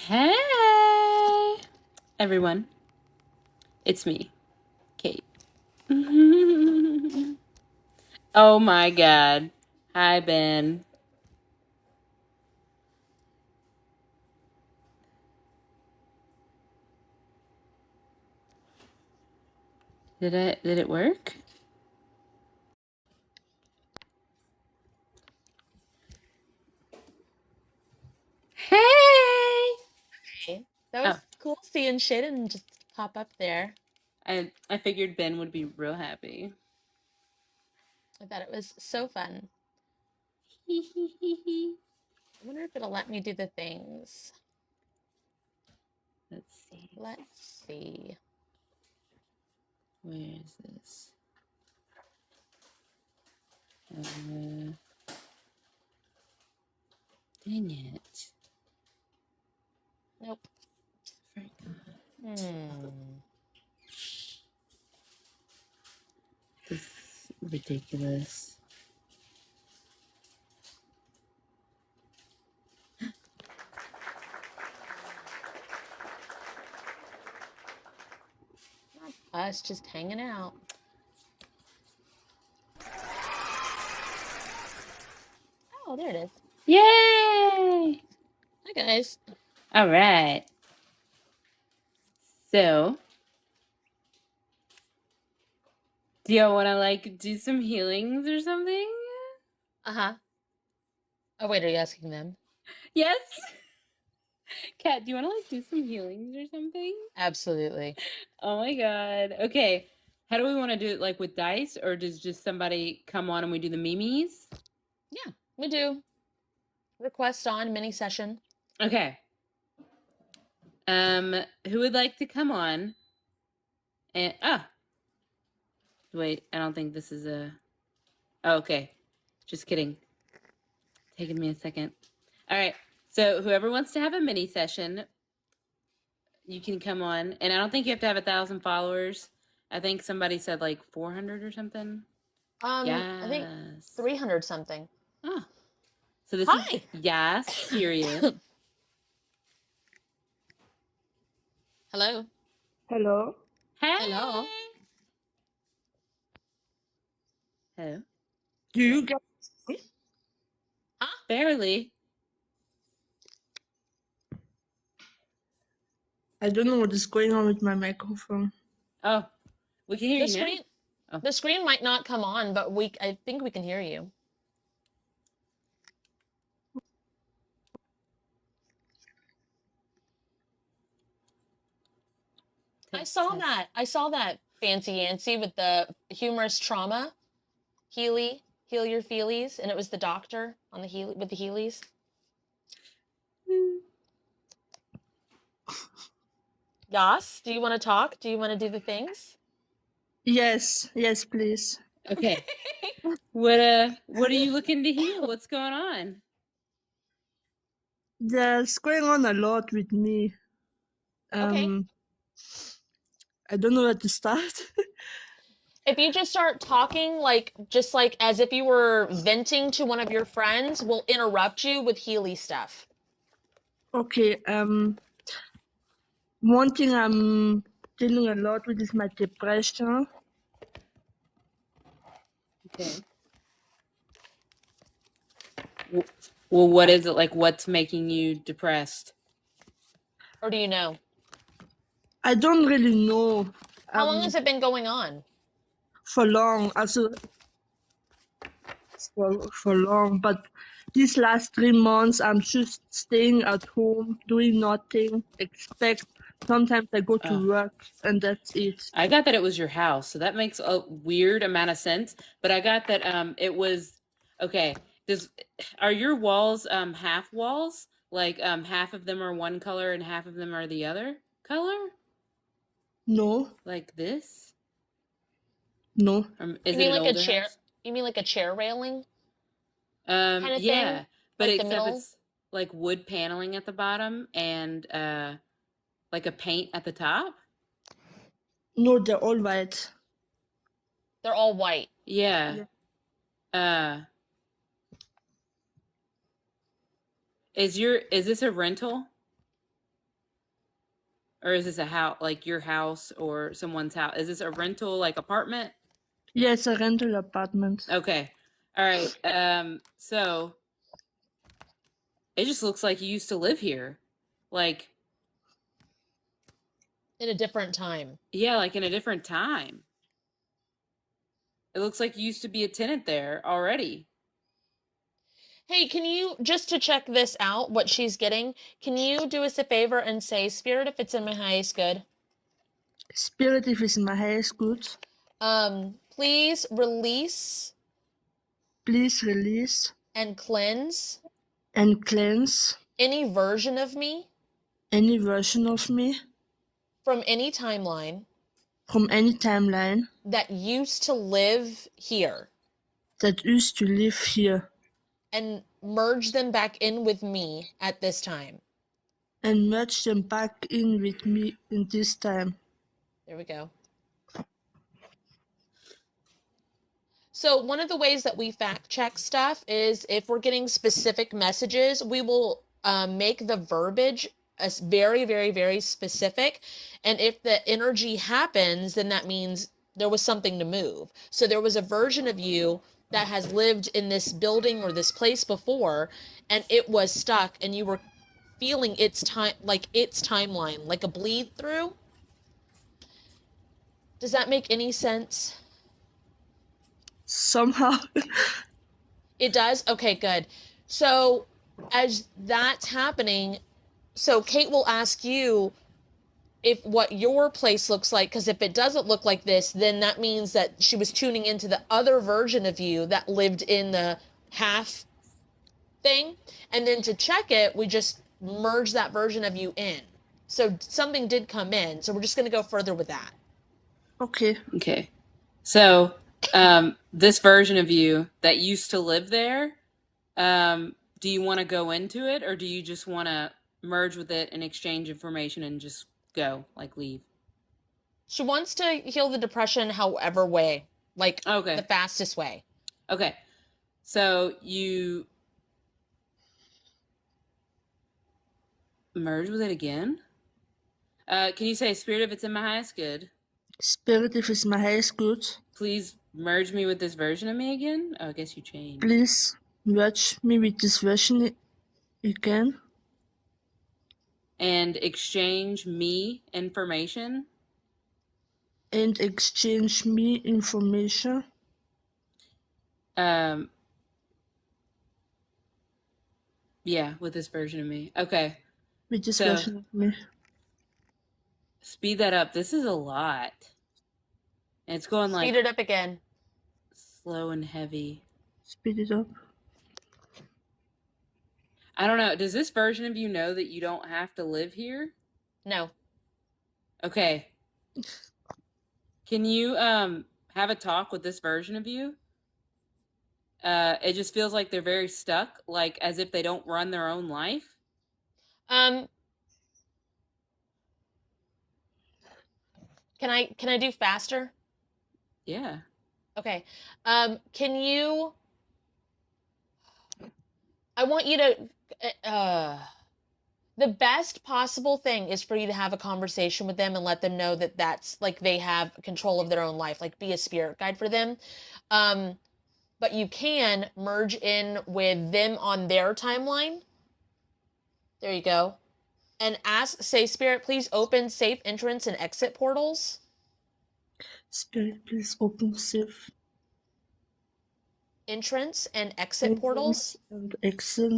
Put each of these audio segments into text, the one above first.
Hey, everyone. It's me, Kate. Oh my God. Hi, Ben. Did it work? Hey. That Oh, was cool seeing Shaden just pop up there. I figured Ben would be real happy. I thought it was so fun. I wonder if it'll let me do the things. Let's see. Let's see. Where is this? Dang it. Nope. Forgot. Hmm. This is ridiculous. Not us, just hanging out. Oh, there it is. Yay! Hi, guys. All right. So, do y'all want to do some healings or something? Uh-huh. Oh, wait, are you asking them? Yes. Kat, do you want to do some healings or something? Absolutely. Oh my God. Okay. How do we want to do it? Like with dice, or does just somebody come on and we do the memes? Yeah, we do. Request on mini session. Okay. Who would like to come on? And wait, I don't think this is a. Oh, okay. Just kidding. Taking me a second. All right. So whoever wants to have a mini session, you can come on, and I don't think you have to have 1,000 followers. I think somebody said like 400 or something. I think Yes. 300 something. Oh, so this is Hi. yes, period. Hello. Hello. Hey. Hello. Hello. Do you get me? Huh? Barely. I don't know what is going on with my microphone. Oh, we can hear The you now. screen Oh. the screen might not come on, but I think we can hear you. I saw that Fancy Yancy with the humorous trauma. Healy, heal your feelies, and it was the doctor on the Healy with the Heelys. Yas, do you want to talk? Do you want to do the things? Yes, please. Okay. What are you looking to heal? What's going on? There's going on a lot with me. Okay. I don't know where to start. If you just start talking just like as if you were venting to one of your friends, we'll interrupt you with Healy stuff. Okay, one thing I'm dealing a lot with is my depression. Okay. Well, what is it like? What's making you depressed? Or do you know? I don't really know. How long has it been going on? For long, also for long, but these last 3 months I'm just staying at home, doing nothing, sometimes I go to work and that's it. I got that it was your house, so that makes a weird amount of sense. But I got that it was okay. Are your walls half walls? Like half of them are one color and half of them are the other color? No, Like this? no. Or is You it mean an like a older chair? house? You mean like a chair railing kind of Yeah, thing? but Like the except middle? it's like wood paneling at the bottom and like a paint at the top. No, they're all white. They're all white. Yeah. Uh is this a rental? Or is this a house, like your house or someone's house? Is this a rental, like apartment? Yeah, it's a rental apartment. Okay. All right. So it just looks like you used to live here. Like, In a different time. yeah, like in a different time. It looks like you used to be a tenant there already. Hey, can you, just to check this out, what she's getting, can you do us a favor and say, Spirit, if it's in my highest good, Spirit, if it's in my highest good, please release please release and cleanse and cleanse any version of me any version of me from any timeline from any timeline that used to live here that used to live here and merge them back in with me at this time. and merge them back in with me in this time. There we go. So one of the ways that we fact check stuff is if we're getting specific messages, we will make the verbiage as very, very, very specific. And if the energy happens, then that means there was something to move. So there was a version of you that has lived in this building or this place before, and it was stuck, and you were feeling its time, like its timeline, like a bleed through. Does that make any sense? Somehow. It does? Okay, good. So as that's happening, so Kate will ask you if what your place looks like, because if it doesn't look like this, then that means that she was tuning into the other version of you that lived in the half thing. And then to check it, we just merge that version of you in. So something did come in. So we're just going to go further with that. Okay. Okay. So, this version of you that used to live there, do you want to go into it, or do you just want to merge with it and exchange information and just go, like leave? She wants to heal the depression however way, like Okay. the fastest way. Okay. So you merge with it again? Can you say, Spirit, if it's in my highest good, Spirit, if it's my highest good, please merge me with this version of me again? Oh, I guess you changed. please merge me with this version again And exchange me information. and exchange me information. Yeah, with this version of me. Okay. With this So- version of me. Speed that up. This is a lot. And it's going like Speed it up again. slow and heavy. Speed it up. I don't know. Does this version of you know that you don't have to live here? No. Okay. Can you have a talk with this version of you? It just feels like they're very stuck, like as if they don't run their own life. Can I do faster? Yeah. Okay. Can you, I want you to, the best possible thing is for you to have a conversation with them and let them know that that's like they have control of their own life, like be a spirit guide for them. But you can merge in with them on their timeline. There you go. And say, Spirit, please open safe entrance and exit portals. Spirit, please open safe Entrance and exit portals. and exit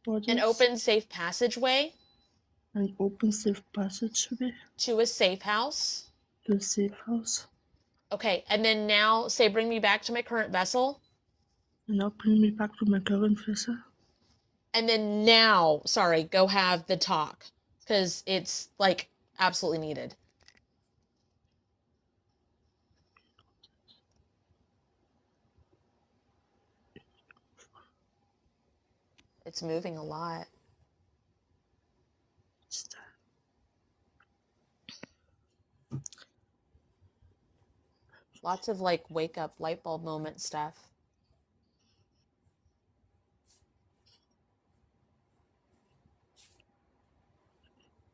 portals. And open safe passageway. And open safe passageway. To a safe house. To a safe house. Okay, and then now say, bring me back to my current vessel. And now bring me back to my current vessel. And then now, sorry, go have the talk. Because it's, like, absolutely needed. It's moving a lot. Lots of, like, wake up, light bulb moment stuff.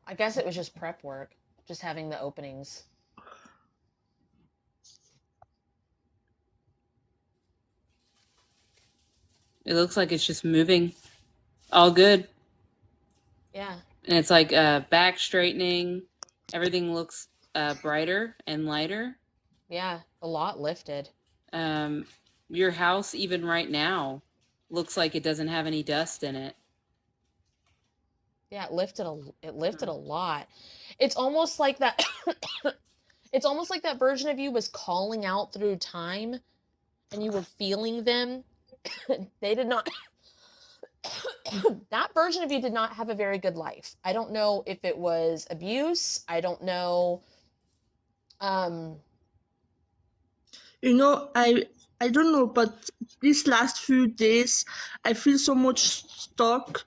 I guess it was just prep work, just having the openings. It looks like it's just moving. All good. Yeah. And it's like back straightening. Everything looks brighter and lighter. Yeah. A lot lifted. Your house, even right now, looks like it doesn't have any dust in it. Yeah, it lifted a lot. It's almost like that it's almost like that version of you was calling out through time and you were feeling them. They did not that version of you did not have a very good life. I don't know if it was abuse. I don't know. Um, You know, I don't know, but these last few days, I feel so much stuck.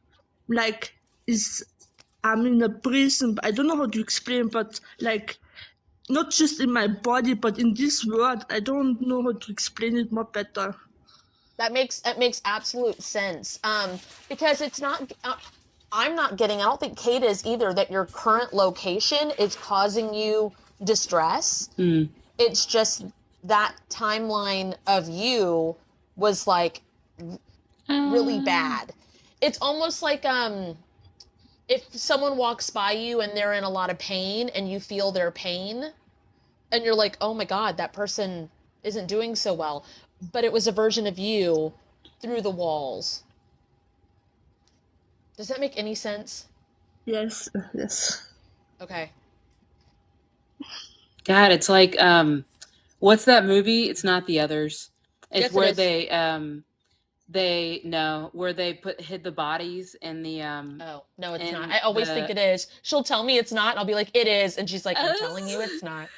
Like, is I'm in a prison. I don't know how to explain, but like, not just in my body, but in this world. I don't know how to explain it more better. that makes absolute sense. Because it's not. I'm not getting. I don't think Kate is either. That your current location is causing you distress. Mm. It's just that timeline of you was like really bad. It's almost like if someone walks by you and they're in a lot of pain and you feel their pain and you're like, "Oh my god, that person isn't doing so well." But it was a version of you through the walls. Does that make any sense? Yes, yes. Okay. God, it's like what's that movie? It's not The Others. It's Yes, it where is. where they hid the bodies in the Oh, no, it's not. in I always think the it is. She'll tell me it's not, and I'll be like, "It is." And she's like, "I'm telling you it's not."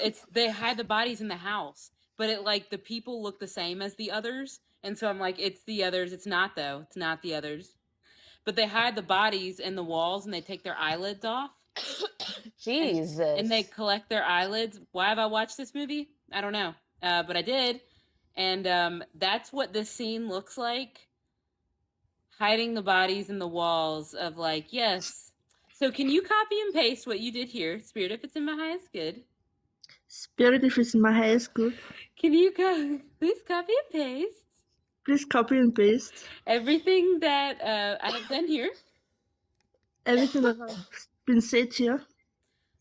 it's they hide the bodies in the house, but it like the people look the same as the others, and so I'm like, it's the others. It's not though. It's not the others. But they hide the bodies in the walls and they take their eyelids off and they Jesus. collect their eyelids. Why have I watched this movie? I don't know, but I did, and that's what this scene looks like. Hiding the bodies in the walls of like yes. So can you copy and paste what you did here, Spirit? If it's in my highest good. Spirit, if it's my highest good, Can you please copy and paste please copy and paste everything that I have done here everything that has been said here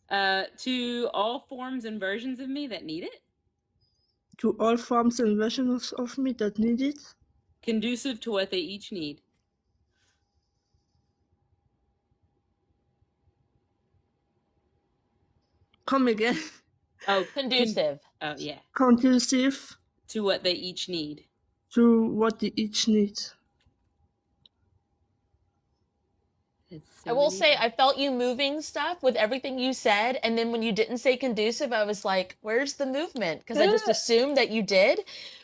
to all forms and versions of me that need it, to all forms and versions of me that need it. conducive to what they each need. Come again. Oh, Conducive. oh yeah, Conducive to what they each need. to what they each need. I will say I felt you moving stuff with everything you said, and then when you didn't say conducive, I was like, "Where's the movement?" Because I just assumed that you did,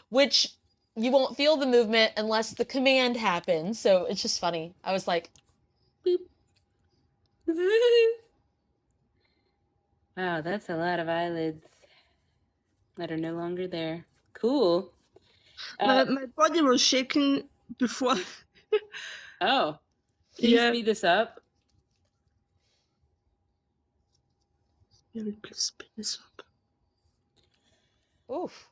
which you won't feel the movement unless the command happens. So it's just funny. I was like, Boop. Wow, that's a lot of eyelids that are no longer there. Cool. My body was shaking before. Oh, can you speed this up? Yeah, please speed this up. "Oof."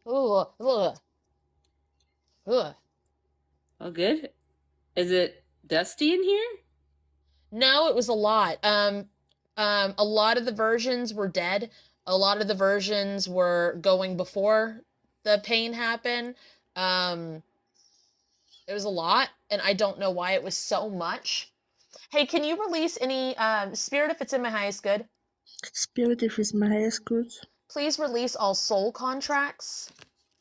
Ooh, ugh. Ugh. Oh, good. Is it dusty in here? No, it was a lot. A lot of the versions were dead. A lot of the versions were going before the pain happened. Um, it was a lot, and I don't know why it was so much. Hey, can you release any spirit if it's in my highest good? Spirit, if it's my highest good, Please release all soul contracts,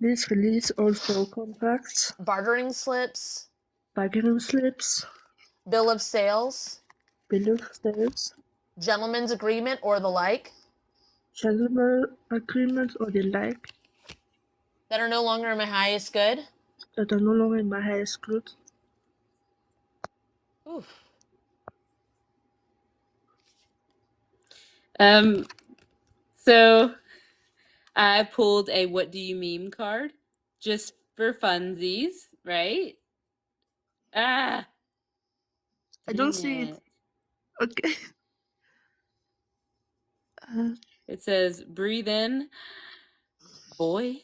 please release all soul contracts, bartering slips, bargaining slips, bill of sales, bill of sales, gentleman's agreement, or the like gentleman agreements, or the like that are no longer in my highest good. that are no longer in my highest good. Oof. So I pulled a "What do you meme" card just for funsies. right? Ah, I don't dang see it. it. Okay. It says breathe in, boy.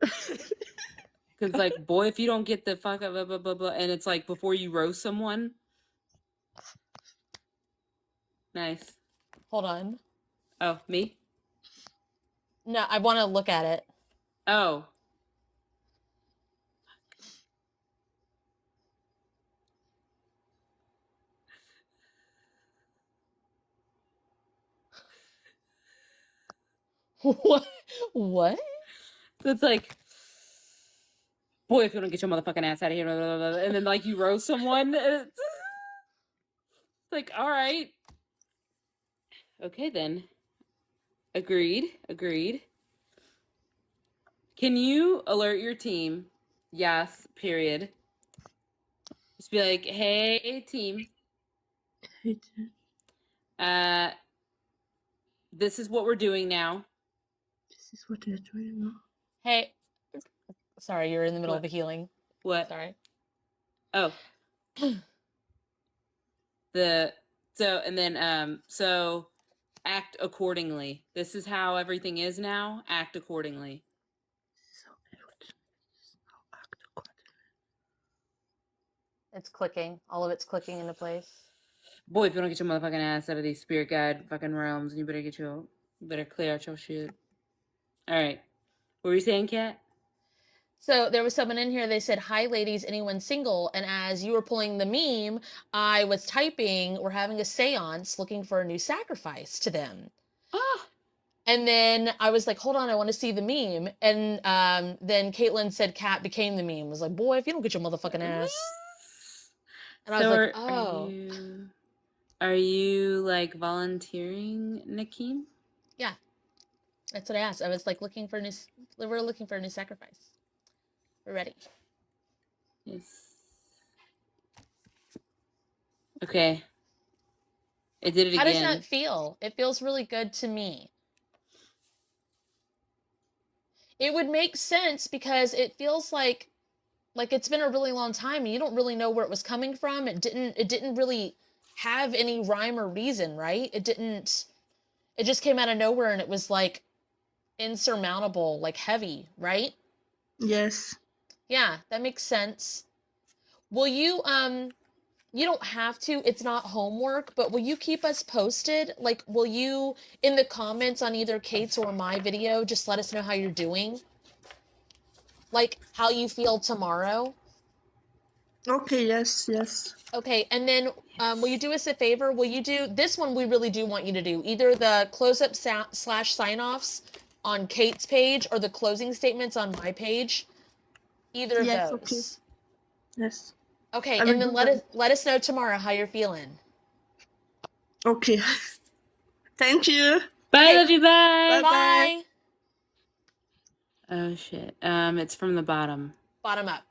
Because like, boy, if you don't get the fuck up, blah, blah, blah, blah, and it's like before you roast someone. Nice. Hold on. Oh, me? No, I want to look at it. Oh. What? What? So it's like, boy, if you don't get your motherfucking ass out of here, blah, blah, blah, blah, and then like you roast someone, and it's like, all right. Okay, then. Agreed. Agreed. Can you alert your team? Yes, period. Just be like, hey, team, uh, this is what we're doing now. This is what they're doing now. Hey, sorry, you're in the middle What? of a healing. What? Sorry. Oh. And then so act accordingly. This is how everything is now. Act accordingly. So everything is now act accordingly. It's clicking. All of it's clicking into place. Boy, if you don't get your motherfucking ass out of these spirit guide fucking realms, you better clear out your shit. All right. What were you saying, Kat? So there was someone in here, they said, "Hi ladies, anyone single?" And as you were pulling the meme, I was typing, "We're having a seance looking for a new sacrifice to them." Oh, And then I was like, hold on, I want to see the meme. And then Caitlin said Kat became the meme. I was like, boy, if you don't get your motherfucking ass. And I was like, oh. Are you like volunteering, Nakeem? Yeah, that's what I asked. I was like we're looking for a new sacrifice. We're ready. Yes. Okay. It did it How does again. that feel? It feels really good to me. It would make sense because it feels like it's been a really long time and you don't really know where it was coming from. It didn't really have any rhyme or reason, right? It just came out of nowhere and it was like insurmountable, like heavy, right? Yes. Yeah, that makes sense. Will you you don't have to, it's not homework, but will you keep us posted? Like, will you in the comments on either Kate's or my video just let us know how you're doing? Like how you feel tomorrow? Okay, yes, yes. Okay, and then will you do us a favor? Will you do this one? We really do want you to do either the close-up slash sign-offs on Kate's page or the closing statements on my page. Either of Yes, those. okay. Yes. Okay, I will and then do let us know tomorrow how you're feeling. Okay. Thank you. Bye, Okay. love you, bye. Bye. Bye. Oh shit. It's from the bottom. Bottom up.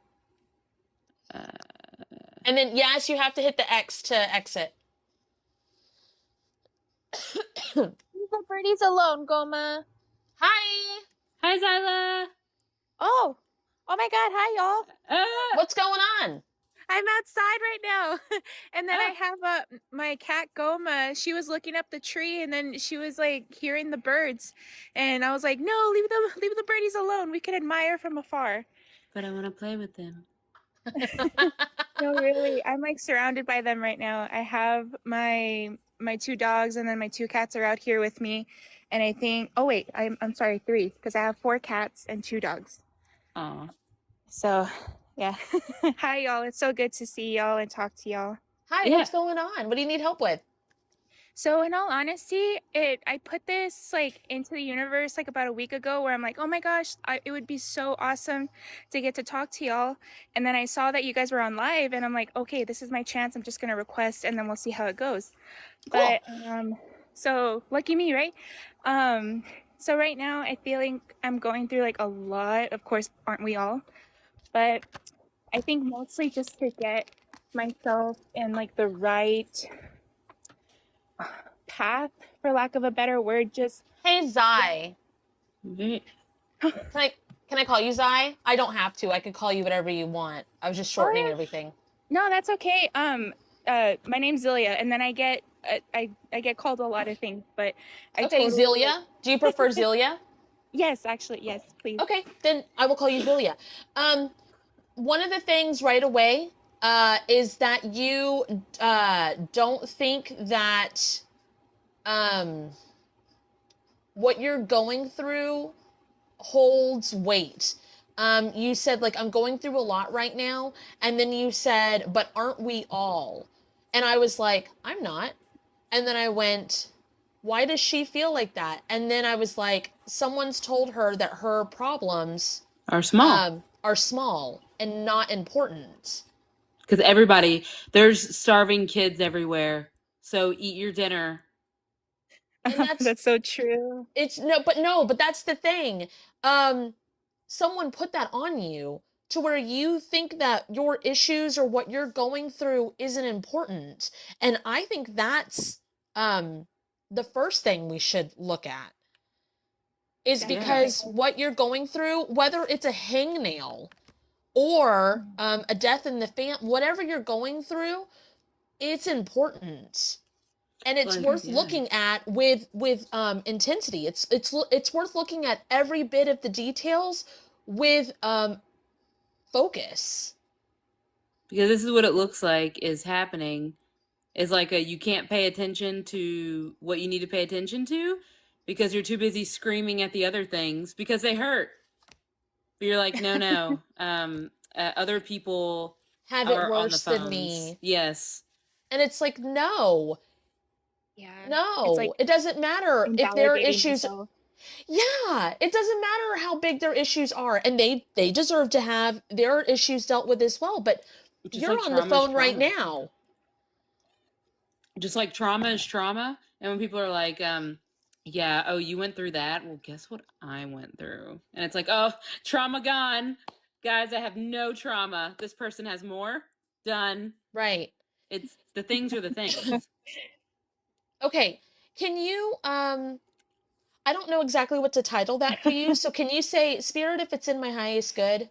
Uh, And then yes, you have to hit the X to exit. Leave the birdies alone, Goma. Hi. Hi, Zyla. Oh my God! Hi, y'all. What's going on? I'm outside right now, and then I Oh. have my cat Goma. She was looking up the tree, and then she was like hearing the birds, and I was like, "No, leave the birdies alone. We can admire from afar." But I want to play with them. No, really, I'm like surrounded by them right now. I have my two dogs, and then my two cats are out here with me, and I think. Oh wait, I'm sorry, 3 because I have 4 cats and 2 dogs. Aw. So, yeah. Hi, y'all. It's so good to see y'all and talk to y'all. Hi, Yeah. what's going on? What do you need help with? So, in all honesty, I put this like into the universe like about a week ago, where I'm like, oh my gosh, it would be so awesome to get to talk to y'all. And then I saw that you guys were on live, and I'm like, okay, this is my chance. I'm just gonna request, and then we'll see how it goes. Cool. But so lucky me, right? So right now I feel like I'm going through like a lot. Of course, aren't we all? But I think mostly just to get myself in like the right path, for lack of a better word. Just Hey, Zai. Very. Can Can I call you Zai? I don't have to. I could call you whatever you want. I was just shortening everything. No, that's okay. My name's Zilia, and then I get I get called a lot of things, but I Okay, totally Zilia. Do you prefer Zilia? yes, actually, yes, please. Okay, then I will call you Zilia. One of the things right away is that you don't think that what you're going through holds weight. You said, like, I'm going through a lot right now. And then you said, but aren't we all? And I was like, I'm not. And then I went, why does she feel like that? And then I was like, someone's told her that her problems Are small. are small and not important. Because there's starving kids everywhere. So eat your dinner. And That's so true. but that's the thing. Someone put that on you to where you think that your issues or what you're going through isn't important. And I think that's the first thing we should look at is because what you're going through, whether it's a hangnail or a death in the family, whatever you're going through, it's important. And it's worth looking at with intensity. It's worth looking at every bit of the details with focus. Because this is what it looks like is happening. Is like you can't pay attention to what you need to pay attention to because you're too busy screaming at the other things because they hurt. But you're like, no. Other people have are it on the worse than phones. me. Yes. And it's like, no. Yeah. No, It's like it doesn't matter if their invalidating issues. yourself. Yeah, it doesn't matter how big their issues are, and they deserve to have their issues dealt with as well. But Just you're like on the trauma is phone right trauma. now. Just like trauma is trauma. And when people are like, yeah, oh, you went through that? Well, guess what I went through? And it's like, oh, trauma gone. Guys, I have no trauma. This person has more. Done. Right. It's the things are the things. Okay. Can you I don't know exactly what to title that for you. So can you say Spirit if it's in my highest good?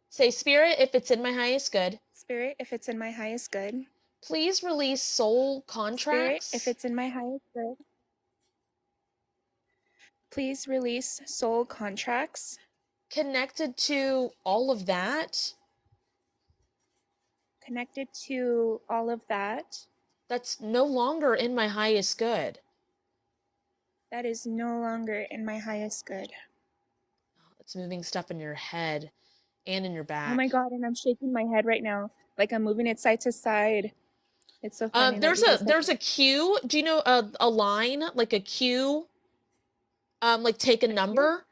Say Spirit if it's in my highest good. Spirit, if it's in my highest good. Please release soul contracts. Spirit, if it's in my highest good. Please release soul contracts connected to all of that. Connected to all of that. That's no longer in my highest good. That is no longer in my highest good. It's moving stuff in your head and in your back. Oh my God, and I'm shaking my head right now. Like I'm moving it side to side. It's so funny. There's a cue. Do you know a line, like a cue? Like take a number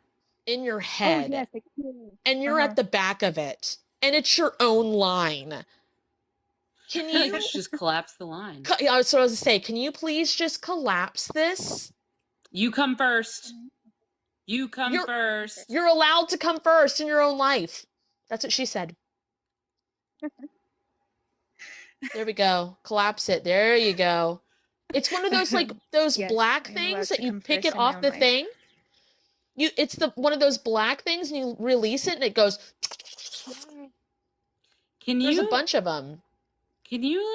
in your head. Oh, yes, a cue. And you're at the back of it. And it's your own line. Can you just collapse the line? So I was going to say, can you please just collapse this? You come first. You come first. You're allowed to come first in your own life. That's what she said. There we go. Collapse it. There you go. It's one of those like those Yes, black I'm things allowed that to you come pick first it in my off own the life. thing. It's one of those black things and you release it and it goes. There's a bunch of them. Can you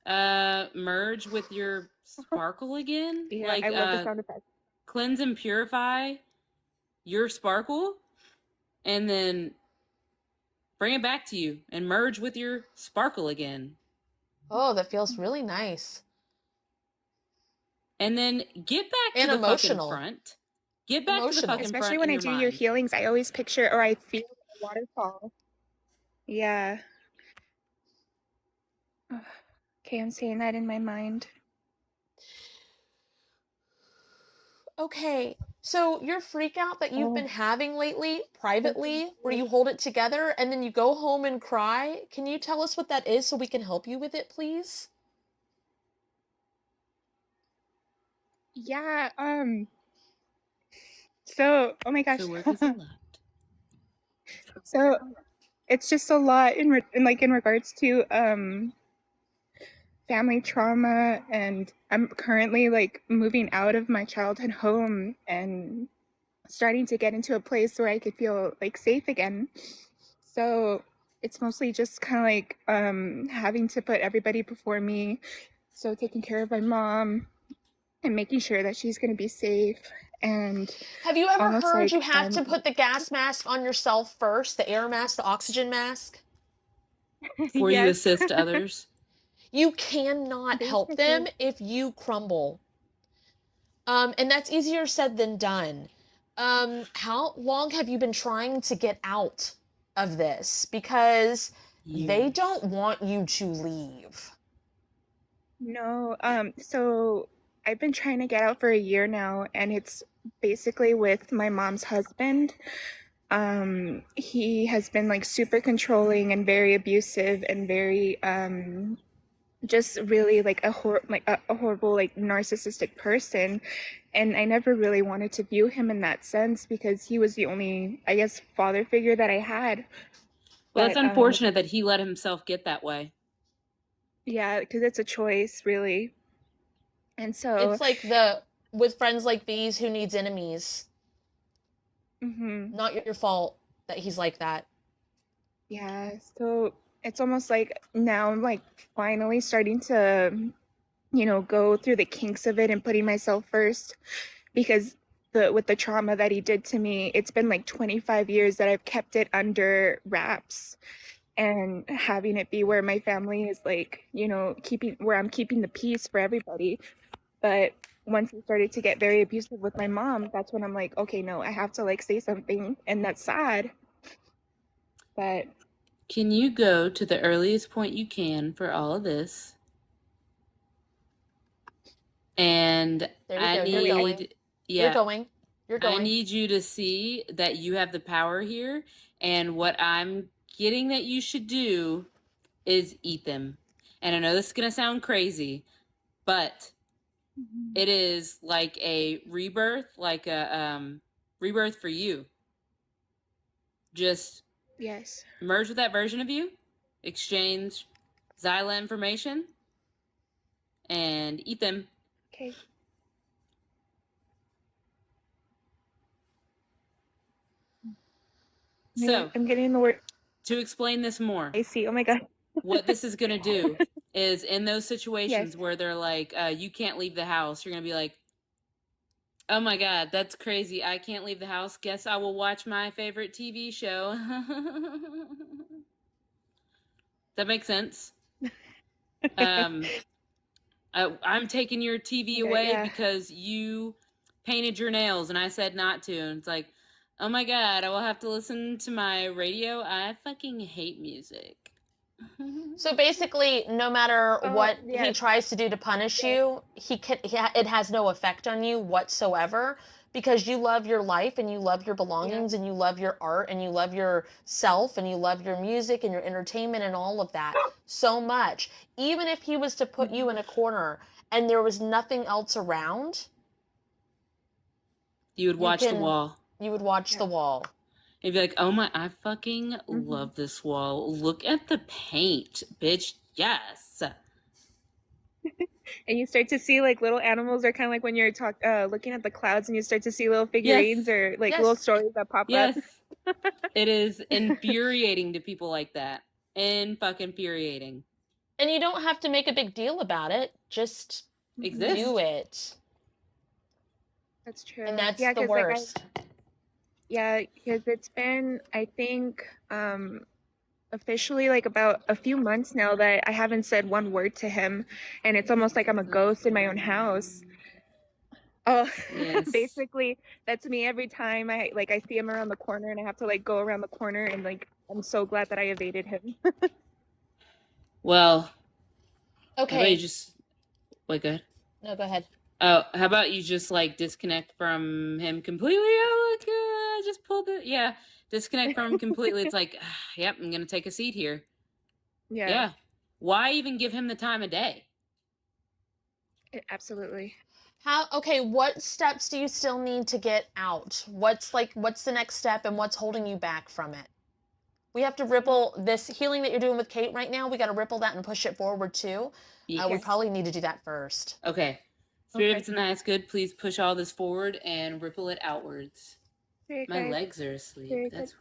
like merge with your sparkle again? Yeah, like I love the sound effect. Cleanse and purify your sparkle and then bring it back to you and merge with your sparkle again. Oh, that feels really nice. And then get back and to the emotional. fucking front. Get back to the fucking Especially front. when in I your do mind. your healings, I always picture or I feel a waterfall. Yeah. Okay, I'm saying that in my mind. Okay, so your freak out that you've been having lately, privately, where you hold it together and then you go home and cry, can you tell us what that is so we can help you with it, please? Yeah, so, oh my gosh. So work is a lot. So, it's just a lot in regards to, family trauma, and I'm currently like moving out of my childhood home and starting to get into a place where I could feel like safe again. So it's mostly just kind of like having to put everybody before me. So taking care of my mom and making sure that she's going to be safe, and Have you ever almost heard you like have to put the gas mask on yourself first, the air mask, the oxygen mask? Before you yes. assist others. You cannot help them Basically. if you crumble. And that's easier said than done. How long have you been trying to get out of this? Because they Years. don't want you to leave. No, so I've been trying to get out for a year now, and it's basically with my mom's husband. He has been like super controlling and very abusive and very just really like a horrible like narcissistic person, and I never really wanted to view him in that sense because he was the only, I guess, father figure that I had. Well, that's But unfortunate that he let himself get that way. yeah, because it's a choice really. And so It's like with friends like these, who needs enemies? mhm. Not your fault that he's like that. Yeah, so it's almost like now I'm like finally starting to, go through the kinks of it and putting myself first, because with the trauma that he did to me, it's been like 25 years that I've kept it under wraps, and having it be where my family is like, where I'm keeping the peace for everybody. But once he started to get very abusive with my mom, that's when I'm like, okay, no, I have to like say something, and that's sad. But Can you go to the earliest point you can for all of this? And There you I go. You're going. need, You're yeah, going. You're I going. need you to see that you have the power here. And what I'm getting that you should do is eat them. And I know this is going to sound crazy, but it is like a rebirth, like a rebirth for you. Just yes. merge with that version of you, exchange Xyla information, and eat them. Okay. So, I'm getting the word to explain this more, I see. Oh my god. what this is going to do is in those situations Yes. where they're like, you can't leave the house, you're going to be like, oh my god, that's crazy. I can't leave the house. Guess I will watch my favorite TV show. That makes sense. I'm taking your TV Okay, away yeah. because you painted your nails and I said not to. And it's like, oh my god, I will have to listen to my radio. I fucking hate music. So basically, no matter Oh, what he yes. tries to do to punish you, it has no effect on you whatsoever, because you love your life and you love your belongings and you love your art and you love yourself and you love your music and your entertainment and all of that so much. Even if he was to put you in a corner and there was nothing else around, You would watch the wall. You would watch the wall. You'd be like, oh my, I fucking love this wall. Look at the paint, bitch. Yes. And you start to see like little animals, or kind of like when you're looking at the clouds and you start to see little figurines or like little stories that pop Yes. up. It is infuriating to people like that. Infuriating. And you don't have to make a big deal about it. Just do it. That's true. And that's yeah, the worst. Because it's been, I think, officially like about a few months now that I haven't said one word to him, and it's almost like I'm a ghost in my own house. Oh, Yes. basically, that's me every time I see him around the corner, and I have to like go around the corner, and like I'm so glad that I evaded him. Well, Okay. How about you just wait, go ahead. No, go ahead. Oh, how about you just like disconnect from him completely? Oh, look, I just pulled it. Yeah, disconnect from him completely. It's like, yep, I'm gonna take a seat here. Yeah. Why even give him the time of day? Absolutely. Okay, what steps do you still need to get out? What's the next step and what's holding you back from it? We have to ripple this healing that you're doing with Kate right now. We got to ripple that and push it forward too. We Yes. probably need to do that first. Okay. Spirit, if Okay. it's in the highest good, please push all this forward and ripple it outwards. Spirit My guide, legs are asleep. Very That's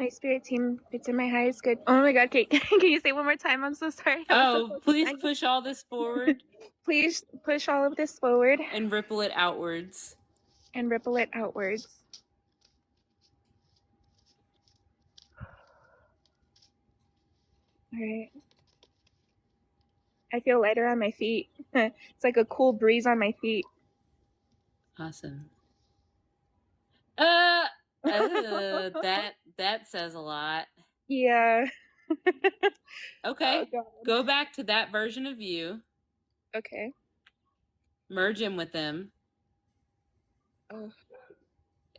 my spirit team, if it's in my highest good. Oh my God, Kate, can you say one more time? I'm so sorry. Oh, please push all this forward Please push all of this forward and ripple it outwards. and ripple it outwards. All right. I feel lighter on my feet. It's like a cool breeze on my feet. Awesome. That says a lot. Yeah. Okay. Oh, God. Go back to that version of you. Okay. Merge in with them. Oh.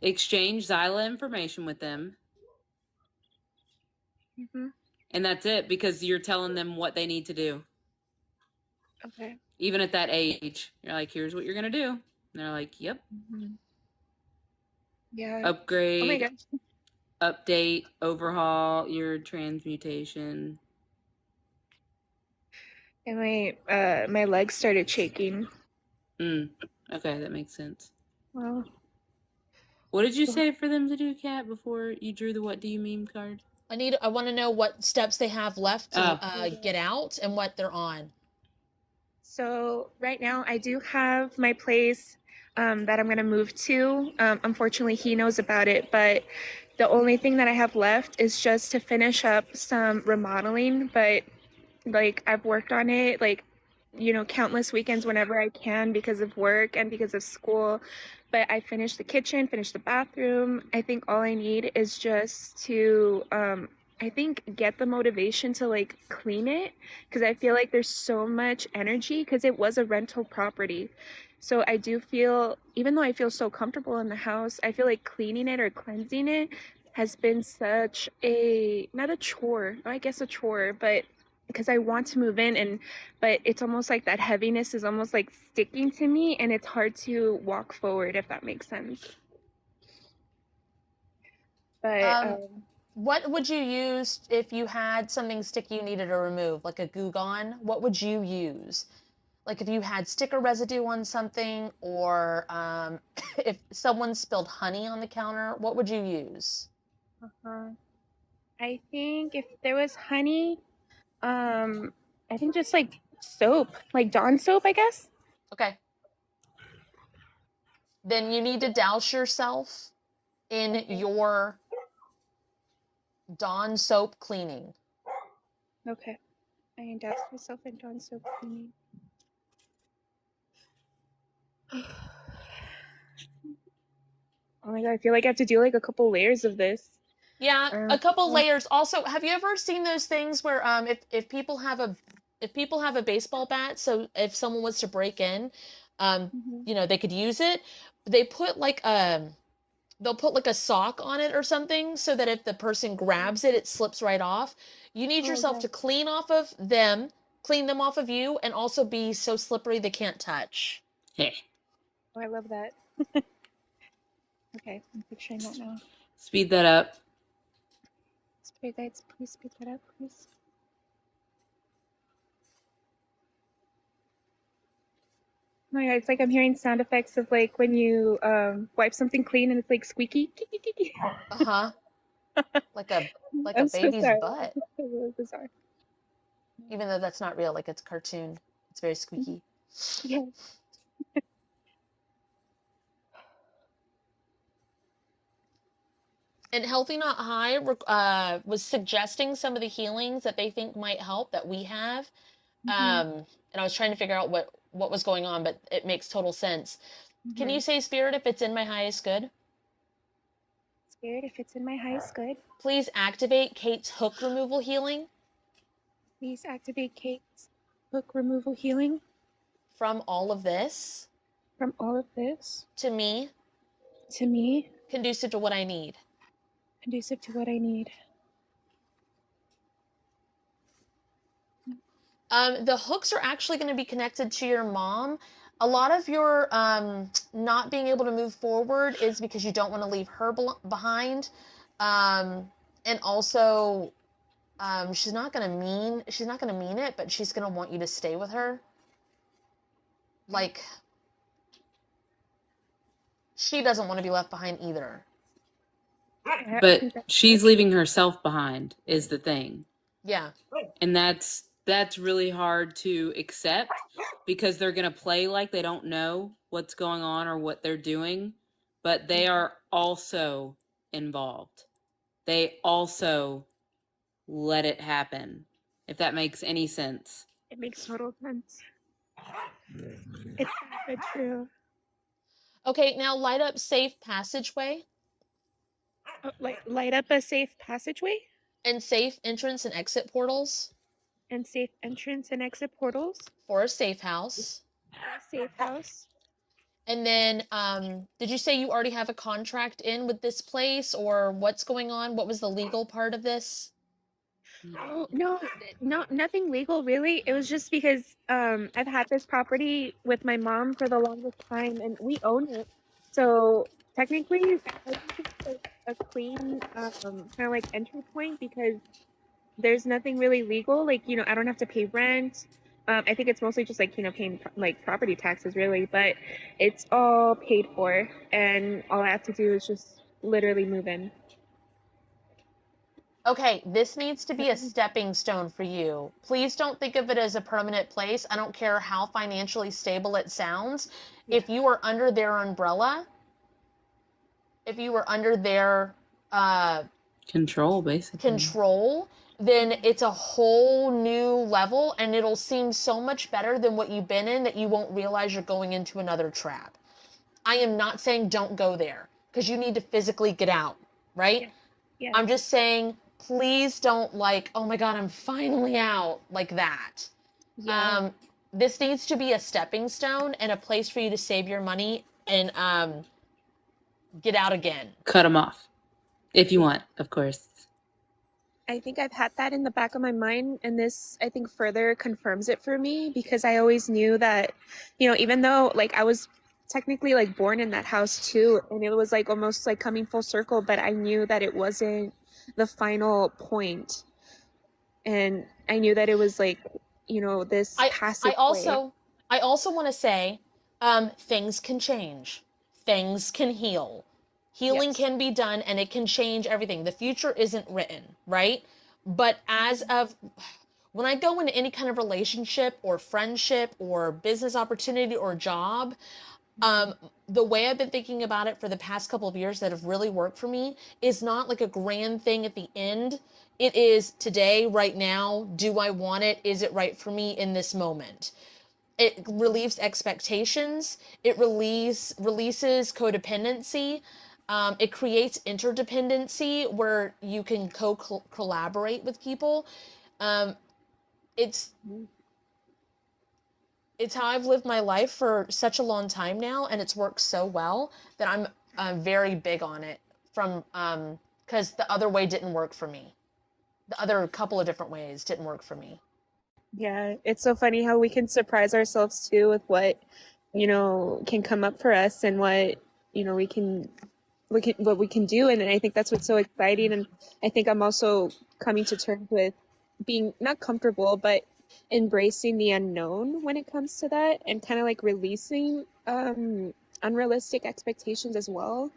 Exchange Xyla information with them. Mm-hmm. And that's it, because you're telling them what they need to do. Okay. Even at that age. You're like, here's what you're going to do. And they're like, yep. Mm-hmm. Yeah. Upgrade. Oh my gosh. Update, overhaul your transmutation. And my legs started shaking. Okay, that makes sense. Well, What did you say for them to do, Kat, before you drew the What Do You Meme card? I want to know what steps they have left to Oh. get out and what they're on. so right now I do have my place that I'm gonna move to. Unfortunately, he knows about it, but the only thing that I have left is just to finish up some remodeling. But like I've worked on it, like countless weekends whenever I can because of work and because of school. But I finished the kitchen, finished the bathroom. I think all I need is just to I think get the motivation to like clean it, because I feel like there's so much energy because it was a rental property. So I do feel, even though I feel so comfortable in the house, I feel like cleaning it or cleansing it has been such a, not a chore, I guess a chore, but because I want to move in, but it's almost like that heaviness is almost like sticking to me and it's hard to walk forward, if that makes sense. But What would you use if you had something sticky you needed to remove, like a Goo Gone? What would you use? Like if you had sticker residue on something, or if someone spilled honey on the counter, what would you use? I think if there was honey, I think just like soap, like Dawn soap, I guess. Okay. Then you need to douse yourself in your Dawn soap cleaning. Okay. I can douse myself in Dawn soap cleaning. Oh my God, I feel like I have to do like a couple layers of this. Yeah, a couple layers. Also, have you ever seen those things where if people have a baseball bat, so if someone was to break in, they could use it. They put like they'll put like a sock on it or something so that if the person grabs it, it slips right off. You need yourself to clean them off of you, and also be so slippery they can't touch. Hey. Oh, I love that. Okay, I'm picturing that now. Speed that up. Spirit guides, please speed that up, please. Oh my God, it's like I'm hearing sound effects of like when you wipe something clean and it's like squeaky. Uh-huh. Like a I'm so baby's sorry. butt. It's really bizarre. Even though that's not real, like it's cartoon. It's very squeaky. Yeah. And Healthy Not High was suggesting some of the healings that they think might help that we have. And I was trying to figure out what was going on, but it makes total sense. Can you say, Spirit, if it's in my highest good? Spirit, if it's in my highest good, please activate Kate's hook removal healing. Please activate Kate's hook removal healing. From all of this. From all of this. To me. To me. Conducive to what I need. Conducive to what I need. The hooks are actually going to be connected to your mom. A lot of your not being able to move forward is because you don't want to leave her behind. And also, she's not gonna mean it, but she's gonna want you to stay with her. Like, she doesn't want to be left behind either. I But think that's she's so true. leaving herself behind is the thing. Yeah. And that's really hard to accept because they're going to play like they don't know what's going on or what they're doing, but they are also involved. They also let it happen. If that makes any sense. It makes total sense. It's sad but true. Okay, now light up safe passageway Oh, like light up a safe passageway and safe entrance and exit portals and safe entrance and exit portals for a safe house. for a safe house. And then, did you say you already have a contract in with this place, or what's going on? What was the legal part of this? Oh no, nothing legal really. It was just because I've had this property with my mom for the longest time and we own it. So technically I think it's like a clean kind of like entry point because there's nothing really legal. Like, you know, I don't have to pay rent. I think it's mostly just like, you know, paying like property taxes really, but it's all paid for and all I have to do is just literally move in. Okay, this needs to be a stepping stone for you. Please don't think of it as a permanent place. I don't care how financially stable it sounds. If you are under their umbrella, if you are under their Control, basically. control, then it's a whole new level and it'll seem so much better than what you've been in that you won't realize you're going into another trap. I am not saying don't go there because you need to physically get out, right? Yeah. I'm just saying, please don't like, oh my God, I'm finally out like that. Yeah. This needs to be a stepping stone and a place for you to save your money and get out again. Cut them off. If you want, of course. I think I've had that in the back of my mind, and this I think further confirms it for me because I always knew that, you know, even though like I was technically like born in that house too, and it was like almost like coming full circle, but I knew that it wasn't the final point, and I knew that it was like, you know, this passive I also want to say, things can change, things can heal. Healing Yes. can be done and it can change everything. The future isn't written, right? But as of when I go into any kind of relationship or friendship or business opportunity or job, the way I've been thinking about it for the past couple of years that have really worked for me is not like a grand thing at the end. It is today, right now. Do I want it? Is it right for me in this moment? It relieves expectations. It releases codependency. It creates interdependency where you can collaborate with people. It's how I've lived my life for such a long time now, and it's worked so well that I'm very big on it. From because the other way didn't work for me. The other couple of different ways didn't work for me. Yeah, it's so funny how we can surprise ourselves too with what, you know, can come up for us and what, you know, what we can do. And I think that's what's so exciting. And I think I'm also coming to terms with being not comfortable, but embracing the unknown when it comes to that and kind of like releasing unrealistic expectations as well.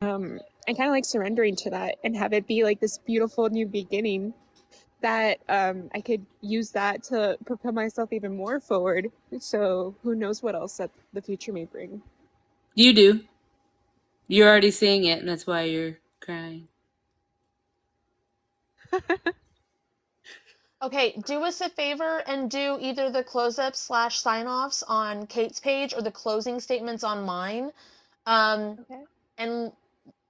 And kind of like surrendering to that and have it be like this beautiful new beginning that I could use that to propel myself even more forward. So who knows what else that the future may bring. You do. You're already seeing it, and that's why you're crying. Okay, do us a favor and do either the close-ups / sign-offs on Kate's page or the closing statements on mine. Okay. And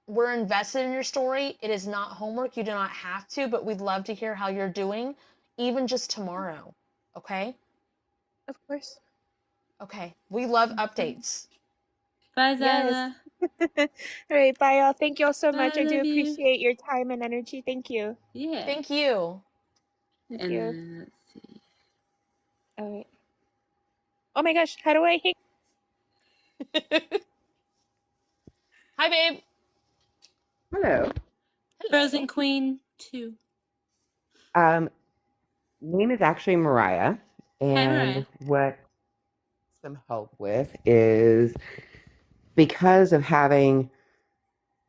we're invested in your story. It is not homework. You do not have to, but we'd love to hear how you're doing, even just tomorrow. Okay? Of course. Okay. We love updates. Bye, Yes. Zyla. All right, bye y'all. Thank you all so much. I do love you. appreciate your time and energy. Thank you. Yeah. Thank you. Thank And you. then, let's see. All right. Oh my gosh, how do I hang? Hi, babe. Hello. Frozen Queen 2. Name is actually Mariah, Hi, Mariah. and what some help with is because of having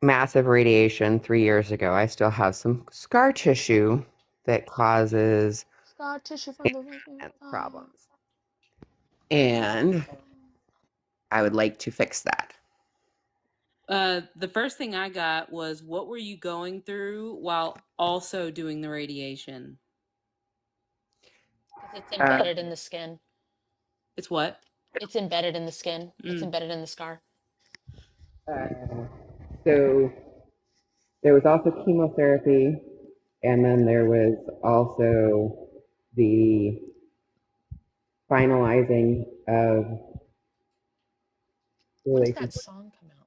massive radiation 3 years ago, I still have some scar tissue that causes Scar tissue from the health problems, and I would like to fix that. The first thing I got was, what were you going through while also doing the radiation? Because it's embedded in the skin. It's what? It's embedded in the skin. It's Mm. embedded in the scar. So there was also chemotherapy, and then there was also the finalizing of When did that relationship song come out?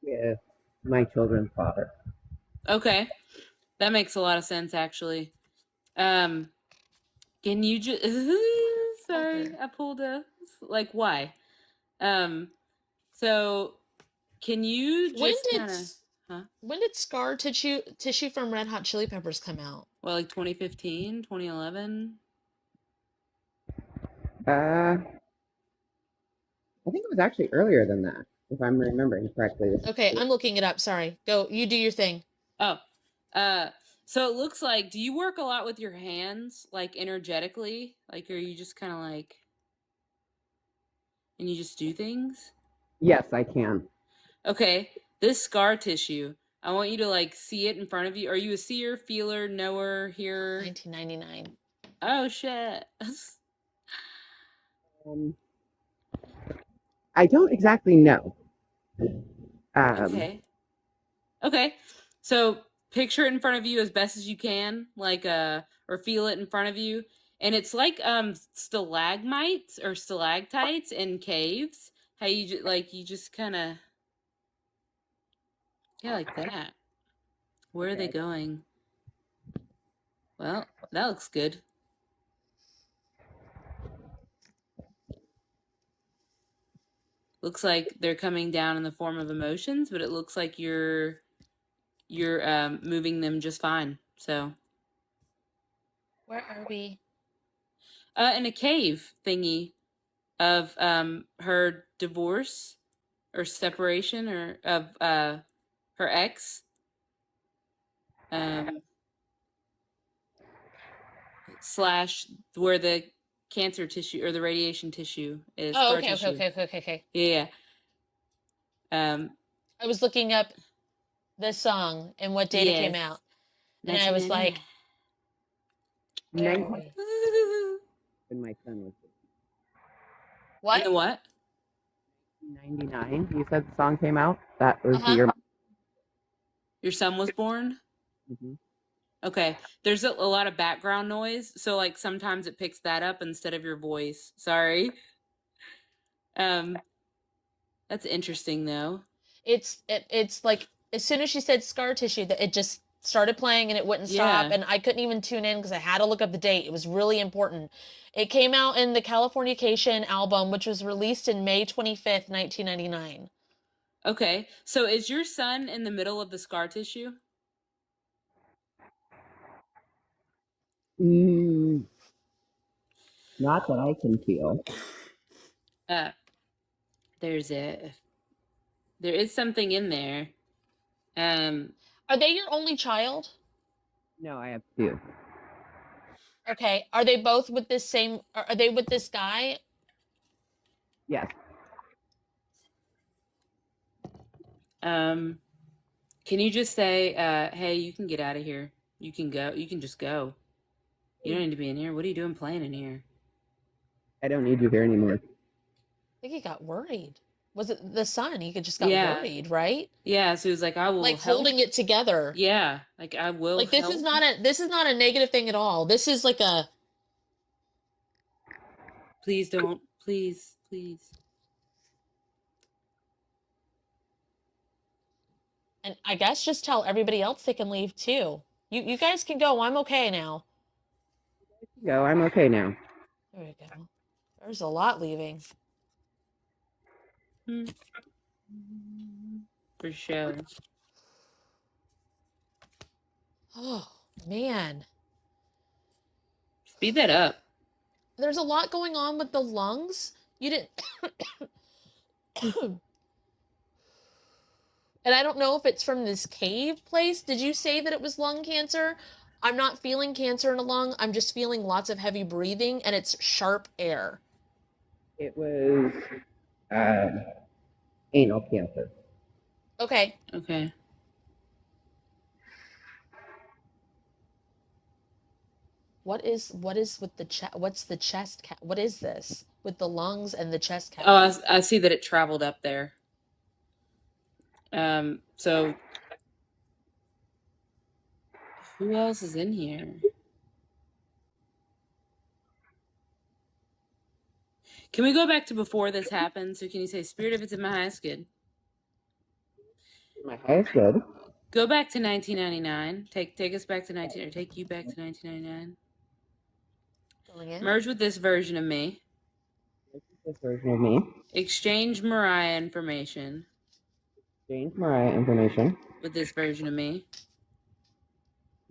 with my children's father. Okay. That makes a lot of sense, actually. Can you just... Sorry, Okay. I pulled a... Like, why? So, can you just kind of... Huh? When did scar tissue from Red Hot Chili Peppers come out? Well, like 2015, 2011? I think it was actually earlier than that, if I'm remembering correctly. Okay, I'm looking it up. Sorry. Go. You do your thing. Oh. So it looks like, do you work a lot with your hands, like energetically? Like, are you just kind of like... And you just do things? Yes, I can. Okay, this scar tissue, I want you to like see it in front of you. Are you a seer, feeler, knower, hearer? 1999. Oh shit. I don't exactly know. Okay. Okay. So picture it in front of you as best as you can, like or feel it in front of you. And it's like stalagmites or stalactites in caves. How you you just kind of, yeah, like that. Where are they going? Well, that looks good. Looks like they're coming down in the form of emotions, but it looks like you're moving them just fine. So Where are we? in a cave thingy of her divorce or separation or of her ex, slash where the cancer tissue or the radiation tissue is. Oh, Scar okay, tissue. okay. Yeah. I was looking up this song and what date it came Yes. out, and I was like, where are we? When my son was What? In the what? 99, you said the song came out? That was the Uh-huh. year. Your son was born? Mhm. Okay. There's a lot of background noise, so like sometimes it picks that up instead of your voice. Sorry. That's interesting though. It's like as soon as she said scar tissue, that it just started playing and it wouldn't stop, Yeah. and I couldn't even tune in because I had to look up the date. It was really important. It came out in the Californication album, which was released in May 25th, 1999. Okay. So is your son in the middle of the scar tissue? Not that I can feel. There is something in there. Are they your only child? No, I have two. Okay. Are they both with this same? Are they with this guy? Yes. Can you just say, hey, you can get out of here. You can go. You can just go. You don't need to be in here. What are you doing playing in here? I don't need you here anymore. I think he got worried. Was it the son? He just got Yeah. worried, right? Yeah, so he was like, I will Like help. holding it together. Yeah, like I will Like this help. is not a negative thing at all. This is like a Please don't. Please, please. and I guess just tell everybody else they can leave too. You guys can go. I'm okay now. Go, I'm okay now. There we go. There's a lot leaving. For sure. Oh, man. Speed that up. There's a lot going on with the lungs. You didn't. And I don't know if it's from this cave place. Did you say that it was lung cancer? I'm not feeling cancer in a lung. I'm just feeling lots of heavy breathing and it's sharp air. It was anal cancer. Okay. Okay. What is with the chest? What's the chest? What is this with the lungs and the chest Oh, cavity? I see that it traveled up there. So who else is in here? Can we go back to before this happened? So can you say, Spirit, if it's in my highest good? My highest good. Go back to 1999. Take us back to or take you back to 1999. Going in. Merge with this version of me. This version of me. Exchange Mariah information Exchange Mariah information with this version of me.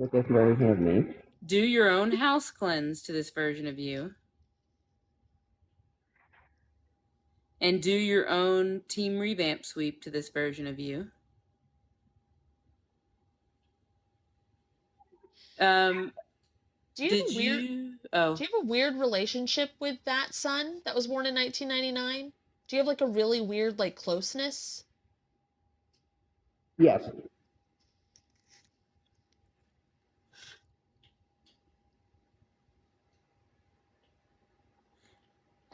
with this version of me. Do your own house cleanse to this version of you. And do your own team revamp sweep to this version of you. Do you have a weird relationship with that son that was born in 1999? Do you have like a really weird like closeness? Yes.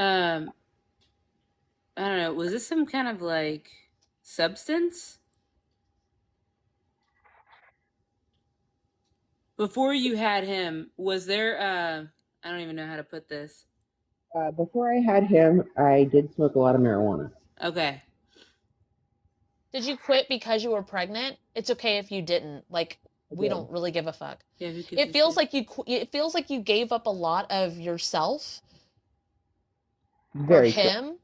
I don't know. Was this some kind of like substance? Before you had him, was there I don't even know how to put this. Before I had him, I did smoke a lot of marijuana. Okay. Did you quit because you were pregnant? It's okay if you didn't. Like we don't really give a fuck. Yeah, who gives It a feels shit? it feels like you gave up a lot of yourself Very for him.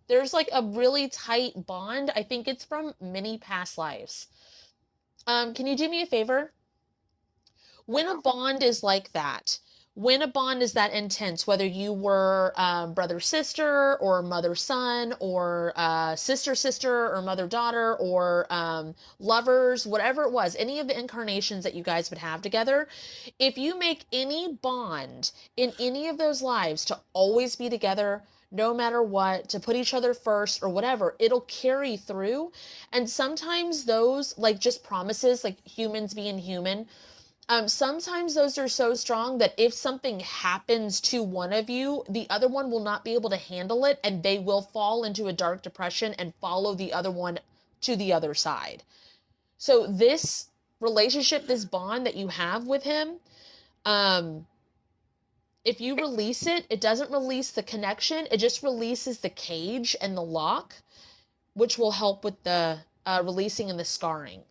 There's like a really tight bond. I think it's from many past lives. Can you do me a favor? When a bond is like that, when a bond is that intense, whether you were brother sister or mother son or sister sister or mother daughter or lovers, whatever it was, any of the incarnations that you guys would have together, if you make any bond in any of those lives to always be together, no matter what, to put each other first or whatever, it'll carry through. And sometimes those, like just promises, like humans being human, sometimes those are so strong that if something happens to one of you, the other one will not be able to handle it and they will fall into a dark depression and follow the other one to the other side. So this relationship, this bond that you have with him, if you release it, it doesn't release the connection. It just releases the cage and the lock, which will help with the releasing and the scarring.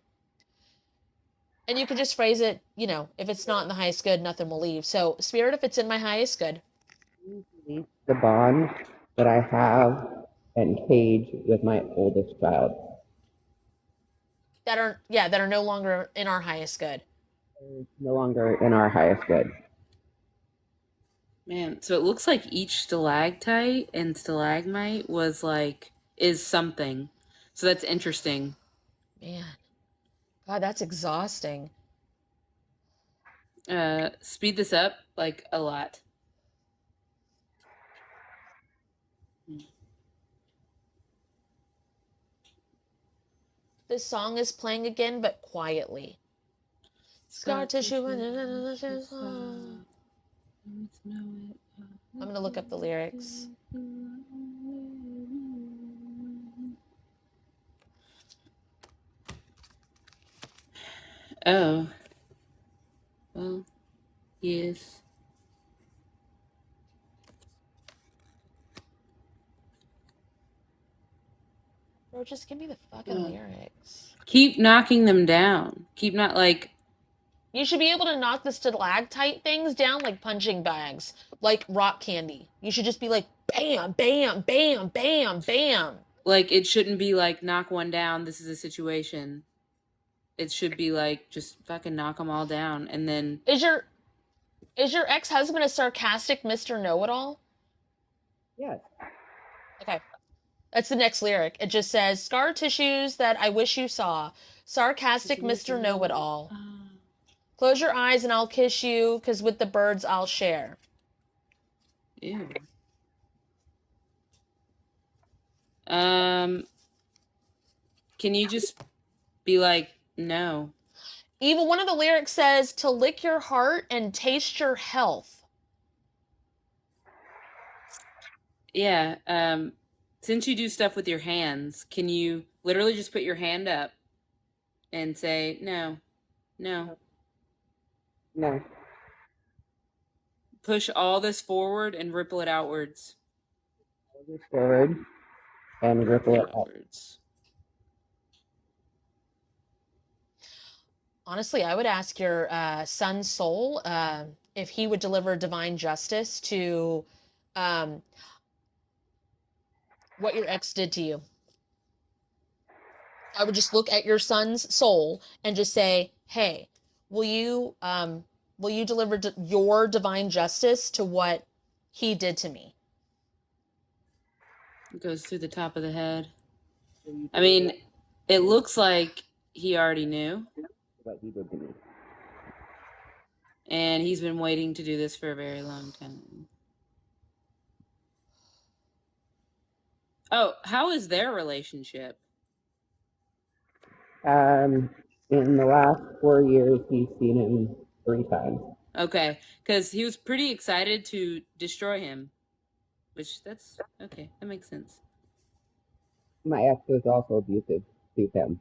And you can just phrase it, you know, if it's not in the highest good, nothing will leave. So, Spirit, if it's in my highest good. The bond that I have and cage with my oldest child. That are no longer in our highest good. No longer in our highest good. Man, so it looks like each stalactite and stalagmite is something. So that's interesting. Man. God, that's exhausting. Speed this up like a lot. This song is playing again, but quietly. Scar tissue. I'm going to look up the lyrics. Oh. Well, yes. Bro, just give me the fucking lyrics. Keep knocking them down. Keep not like... You should be able to knock the stalactite things down like punching bags, like rock candy. You should just be like, bam, bam, bam, bam, bam. Like, it shouldn't be like, knock one down, this is a situation. It should be like, just fucking knock them all down. And then, Is your ex-husband a sarcastic Mr. Know-It-All? Yes. Okay. That's the next lyric. It just says, scar tissues that I wish you saw. Sarcastic Mr. Know-It-All. Close your eyes and I'll kiss you, 'cause with the birds I'll share. ew. Can you just be like, no? Even one of the lyrics says, to lick your heart and taste your health. Yeah. Since you do stuff with your hands, can you literally just put your hand up and say, no, no? No. Push all this forward and ripple it outwards. Hold this forward and ripple it up. Outwards. Honestly, I would ask your son's soul if he would deliver divine justice to what your ex did to you. I would just look at your son's soul and just say, "Hey, will you deliver your divine justice to what he did to me?" It goes through the top of the head. I mean, it looks like he already knew, What he did to me. and he's been waiting to do this for a very long time. Oh, how is their relationship? In the last 4 years, he's seen him 3 times. Okay, because he was pretty excited to destroy him, which that's okay. That makes sense. My ex was also abusive to him.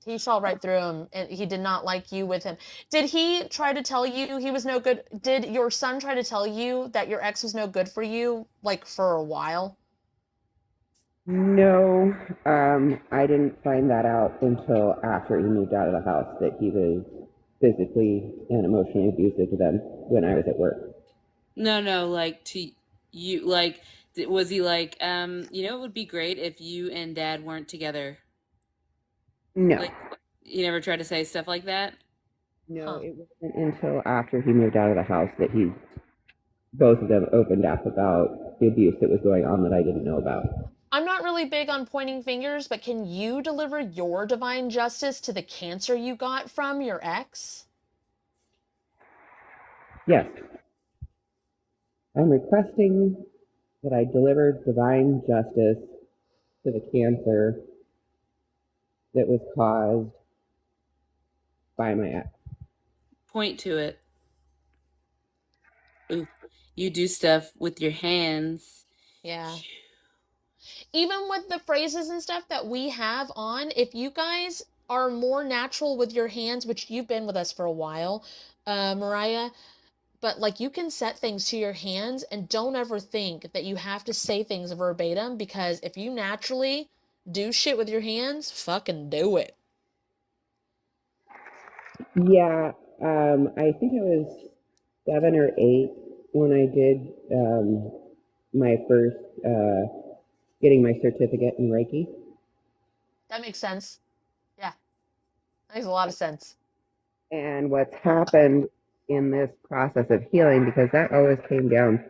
He saw right through him, and he did not like you with him. Did he try to tell you he was no good? Did your son try to tell you that your ex was no good for you, like for a while? No, I didn't find that out until after he moved out of the house that he was physically and emotionally abusive to them when I was at work. No, like to you, like was he like, it would be great if you and Dad weren't together? No, Like, you never tried to say stuff like that? no, Huh. it wasn't until after he moved out of the house that both of them opened up about the abuse that was going on that I didn't know about. I'm not really big on pointing fingers, but can you deliver your divine justice to the cancer you got from your ex? Yes. I'm requesting that I deliver divine justice to the cancer that was caused by my ex. Point to it. Ooh, you do stuff with your hands. Yeah. Even with the phrases and stuff that we have on, if you guys are more natural with your hands, which you've been with us for a while, Mariah, but like you can set things to your hands and don't ever think that you have to say things verbatim, because if you naturally do shit with your hands, fucking do it. Yeah, I think I was 7 or 8 when I did my first getting my certificate in Reiki. That makes sense. Yeah. That makes a lot of sense. And what's happened in this process of healing, because that always came down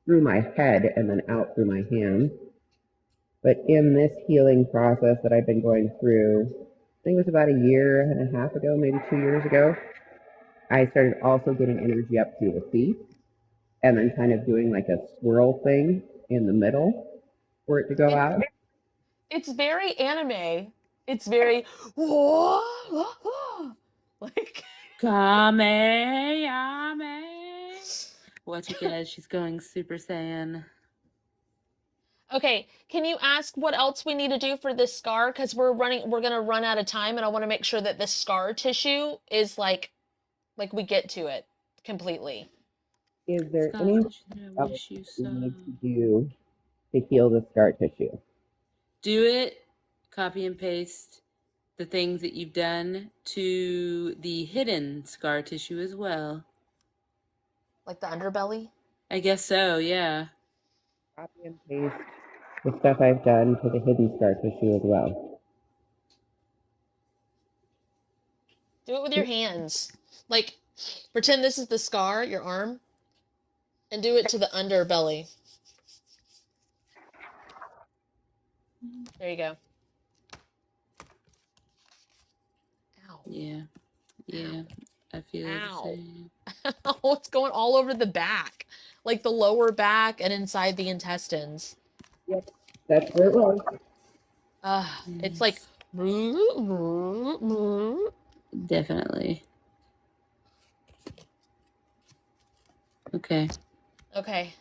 through my head and then out through my hands. But in this healing process that I've been going through, I think it was about 1.5 years ago, maybe 2 years ago, I started also getting energy up through the feet and then kind of doing like a swirl thing in the middle for it to go out. It's very anime. It's very like Kameyame. Watch it, guys. She's going Super Saiyan. Okay, can you ask what else we need to do for this scar? Because we're gonna run out of time, and I want to make sure that the scar tissue is like we get to it completely. Is there Scar anything tissue that I else wish you we saw. need to do to heal the scar tissue? Do it. Copy and paste the things that you've done to the hidden scar tissue as well. Like the underbelly? I guess so, yeah. Copy and paste the stuff I've done to the hidden scar tissue as well. Do it with your hands. Like, pretend this is the scar, your arm, and do it to the underbelly. There you go. Ow. Yeah. Yeah. I feel the Ow. same. Oh, it's going all over the back, like the lower back and inside the intestines. Yep, that's where it was. It's like, Definitely. Okay. okay.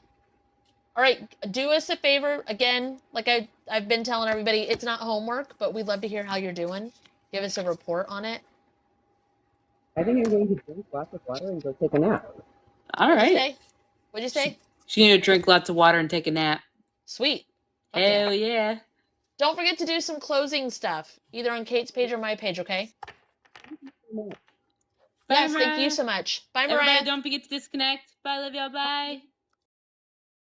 All right, do us a favor again. Like I've been telling everybody, it's not homework, but we'd love to hear how you're doing. Give us a report on it. I think I'm going to drink lots of water and go take a nap. All What'd you right. say? What'd you say? She's gonna drink lots of water and take a nap. Sweet. Fuck Hell yeah. yeah. Don't forget to do some closing stuff, either on Kate's page or my page, okay? Bye, Yes, thank you Mariah. so much. Bye, Everybody, Mariah. don't forget to disconnect. Bye, love y'all. Bye.